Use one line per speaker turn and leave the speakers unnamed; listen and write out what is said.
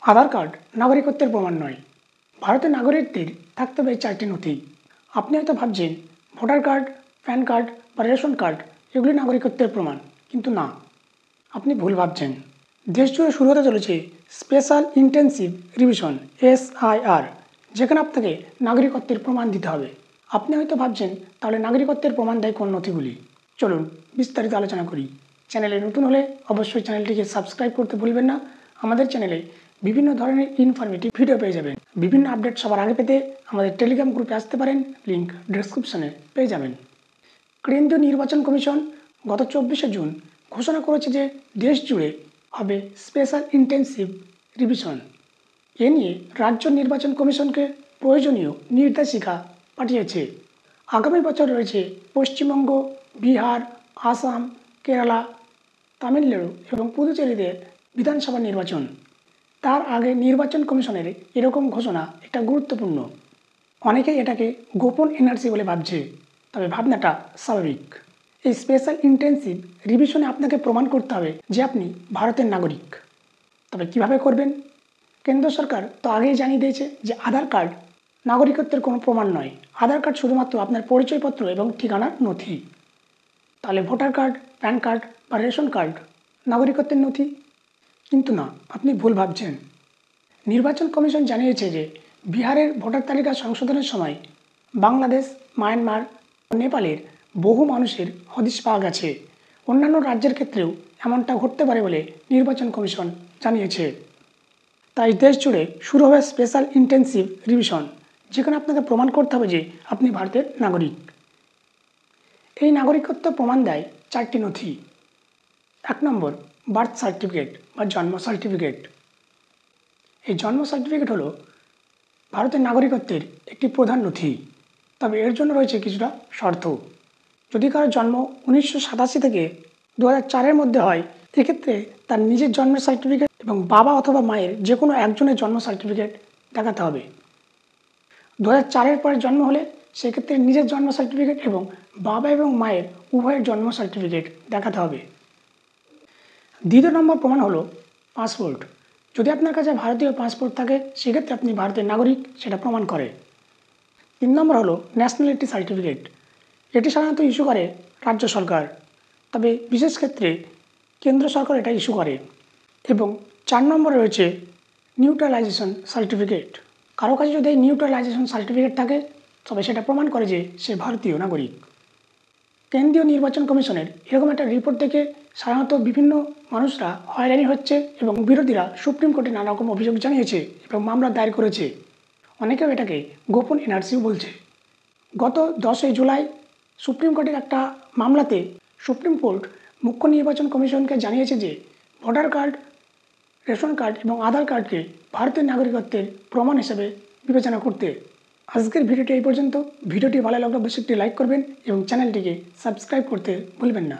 আধার card নাগরিকত্বের প্রমাণ নয়। ভারতের নাগরিকদের থাকতে হবে এই 4টি নথি। আপনি হয়তো ভাবছেন ভোটার কার্ড, প্যান কার্ড বা রেশন কার্ড এগুলি নাগরিকত্বের প্রমাণ, কিন্তু না, আপনি ভুল ভাবছেন। দেশ জুড়ে শুরু হতে চলেছে স্পেশাল ইন্টেনসিভ রিভিশন SIR, যেখানে আপনাকে নাগরিকত্বের প্রমাণ দিতে হবে। আপনি হয়তো ভাবছেন তাহলে নাগরিকত্বের প্রমাণ দেয় কোন নথিগুলি। চলুন বিস্তারিত আলোচনা করি। চ্যানেলে নতুন হলে অবশ্যই চ্যানেলটিকে সাবস্ক্রাইব করতে ভুলবেন না। আমাদের চ্যানেলে বিভিন্ন ধরনের ইনফরমেটিভ ভিডিও পেয়ে যাবেন। বিভিন্ন আপডেট সবার আগে পেতে আমাদের টেলিগ্রাম গ্রুপে আসতে পারেন, লিঙ্ক ডেসক্রিপশনে পেয়ে যাবেন। কেন্দ্রীয় নির্বাচন কমিশন গত 24শে জুন ঘোষণা করেছে যে দেশ জুড়ে হবে স্পেশাল ইন্টেনসিভ রিভিশন। এ নিয়ে রাজ্য নির্বাচন কমিশনকে প্রয়োজনীয় নির্দেশিকা পাঠিয়েছে। আগামী বছর রয়েছে পশ্চিমবঙ্গ, বিহার, আসাম, কেরালা, তামিলনাড়ু এবং পুদুচেরিতে বিধানসভা নির্বাচন। তার আগে নির্বাচন কমিশনের এরকম ঘোষণা একটা গুরুত্বপূর্ণ। অনেকেই এটাকে গোপন এনআরসি বলে ভাবছে, তবে ভাবনাটা স্বাভাবিক। এই স্পেশাল ইন্টেনসিভ রিভিশনে আপনাকে প্রমাণ করতে হবে যে আপনি ভারতের নাগরিক। তবে কিভাবে করবেন? কেন্দ্র সরকার তো আগেই জানিয়ে দিয়েছে যে আধার কার্ড নাগরিকত্বের কোনো প্রমাণ নয়। আধার কার্ড শুধুমাত্র আপনার পরিচয়পত্র এবং ঠিকানার নথি। তাহলে ভোটার কার্ড, প্যান কার্ড বা রেশন কার্ড নাগরিকত্বের নথি? কিন্তু না, আপনি ভুল ভাবছেন। নির্বাচন কমিশন জানিয়েছে যে বিহারের ভোটার তালিকা সংশোধনের সময় বাংলাদেশ, মায়ানমার ও নেপালের বহু মানুষের হদিশ পাওয়া গেছে। অন্যান্য রাজ্যের ক্ষেত্রেও এমনটা ঘটতে পারে বলে নির্বাচন কমিশন জানিয়েছে। তাই দেশ জুড়ে শুরু হবে স্পেশাল ইন্টেনসিভ রিভিশন, যেখানে আপনাকে প্রমাণ করতে হবে যে আপনি ভারতের নাগরিক। এই নাগরিকত্ব প্রমাণ দেয় 4টি নথি। 1 নম্বর, বার্থ সার্টিফিকেট বা জন্ম সার্টিফিকেট। এই জন্ম সার্টিফিকেট হলো ভারতের নাগরিকত্বের একটি প্রধান নথি। তবে এর জন্য রয়েছে কিছুটা শর্ত। যদি কারো জন্ম 1987 থেকে 2004-এর মধ্যে হয়, এক্ষেত্রে তার নিজের জন্মের সার্টিফিকেট এবং বাবা অথবা মায়ের যে কোনো একজনের জন্ম সার্টিফিকেট দেখাতে হবে। 2004-এর পরে জন্ম হলে সেক্ষেত্রে নিজের জন্ম সার্টিফিকেট এবং বাবা এবং মায়ের উভয়ের জন্ম সার্টিফিকেট দেখাতে হবে। দ্বিতীয় নম্বর প্রমাণ হলো পাসপোর্ট। যদি আপনার কাছে ভারতীয় পাসপোর্ট থাকে, সেক্ষেত্রে আপনি ভারতের নাগরিক, সেটা প্রমাণ করে। 3 নম্বর হলো ন্যাশনালিটি সার্টিফিকেট। এটি সাধারণত ইস্যু করে রাজ্য সরকার, তবে বিশেষ ক্ষেত্রে কেন্দ্র সরকার এটা ইস্যু করে। এবং 4 নম্বরে রয়েছে নিউট্রালাইজেশন সার্টিফিকেট। কারো কাছে যদি এই নিউট্রালাইজেশন সার্টিফিকেট থাকে, তবে সেটা প্রমাণ করে যে সে ভারতীয় নাগরিক। কেন্দ্রীয় নির্বাচন কমিশনের এরকম একটা রিপোর্ট থেকে সাধারণত বিভিন্ন মানুষরা হয়রানি হচ্ছে এবং বিরোধীরা সুপ্রিম কোর্টে নানা রকম অভিযোগ জানিয়েছে এবং মামলা দায়ের করেছে। অনেকেও এটাকে গোপন এনআরসিও বলছে। গত 10ই জুলাই সুপ্রিম কোর্টের একটা মামলাতে সুপ্রিম কোর্ট মুখ্য নির্বাচন কমিশনকে জানিয়েছে যে ভোটার কার্ড, রেশন কার্ড এবং আধার কার্ডকে ভারতের নাগরিকত্বের প্রমাণ হিসেবে বিবেচনা করতে। আজকের ভিডিওটি এই পর্যন্ত। ভিডিওটি ভালো লাগলে অবশ্যই একটি লাইক করবেন এবং চ্যানেলটিকে সাবস্ক্রাইব করতে ভুলবেন না।